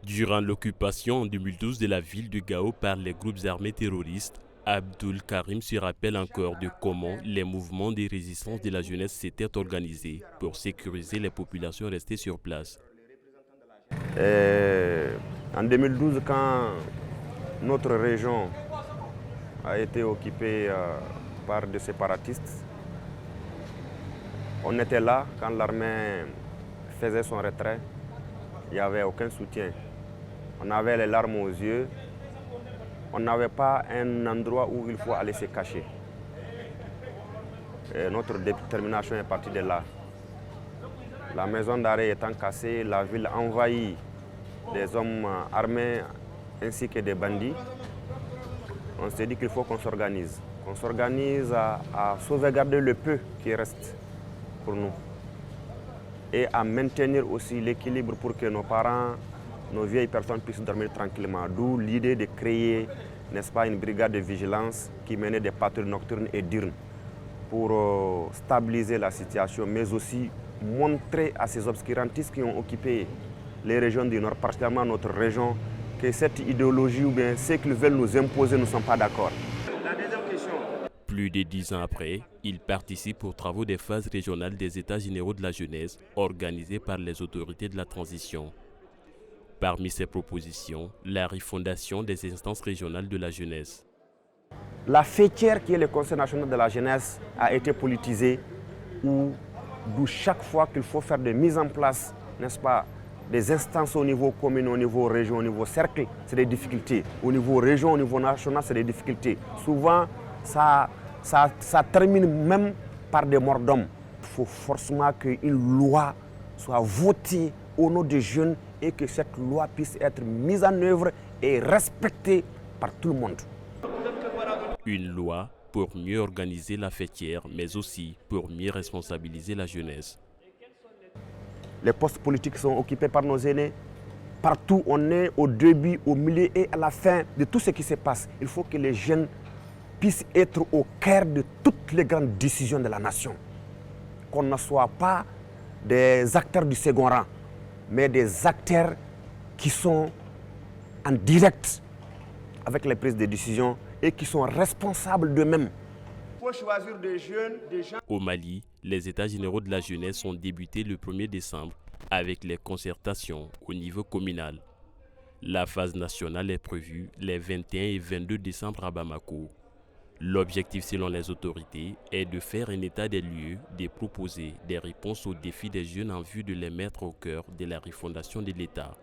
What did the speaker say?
Durant l'occupation en 2012 de la ville de Gao par les groupes armés terroristes, Abdul Karim se rappelle encore de comment les mouvements de résistance de la jeunesse s'étaient organisés pour sécuriser les populations restées sur place. En 2012, quand notre région a été occupée par des séparatistes, on était là quand l'armée faisait son retrait. Il n'y avait aucun soutien. On avait les larmes aux yeux. On n'avait pas un endroit où il faut aller se cacher. Et notre détermination est partie de là. La maison d'arrêt étant cassée, la ville envahie des hommes armés ainsi que des bandits. On s'est dit qu'il faut qu'on s'organise. Qu'on s'organise à sauvegarder le peu qui reste pour nous. Et à maintenir aussi l'équilibre pour que nos parents, nos vieilles personnes puissent dormir tranquillement. D'où l'idée de créer, n'est-ce pas, une brigade de vigilance qui menait des patrouilles nocturnes et diurnes pour stabiliser la situation, mais aussi montrer à ces obscurantistes qui ont occupé les régions du Nord, particulièrement notre région, que cette idéologie ou bien ce qu'ils veulent nous imposer, nous ne sommes pas d'accord. La deuxième question. Plus de 10 ans après, il participe aux travaux des phases régionales des États généraux de la jeunesse organisés par les autorités de la transition. Parmi ses propositions, la refondation des instances régionales de la jeunesse. La fêtière qui est le Conseil national de la jeunesse a été politisée, d'où chaque fois qu'il faut faire des mises en place, n'est-ce pas, des instances au niveau commune, au niveau région, au niveau cercle, c'est des difficultés. Au niveau région, au niveau national, c'est des difficultés. Souvent, ça termine même par des morts d'hommes. Il faut forcément qu'une loi soit votée au nom des jeunes et que cette loi puisse être mise en œuvre et respectée par tout le monde. Une loi pour mieux organiser la fêtière, mais aussi pour mieux responsabiliser la jeunesse. Les postes politiques sont occupés par nos aînés. Partout, on est au début, au milieu et à la fin de tout ce qui se passe. Il faut que les jeunes puissent être au cœur de toutes les grandes décisions de la nation. Qu'on ne soit pas des acteurs du second rang, mais des acteurs qui sont en direct avec les prises de décision et qui sont responsables d'eux-mêmes. Il faut choisir des jeunes, des gens. Au Mali, les États généraux de la jeunesse ont débuté le 1er décembre avec les concertations au niveau communal. La phase nationale est prévue les 21 et 22 décembre à Bamako. L'objectif, selon les autorités, est de faire un état des lieux, de proposer des réponses aux défis des jeunes en vue de les mettre au cœur de la refondation de l'État.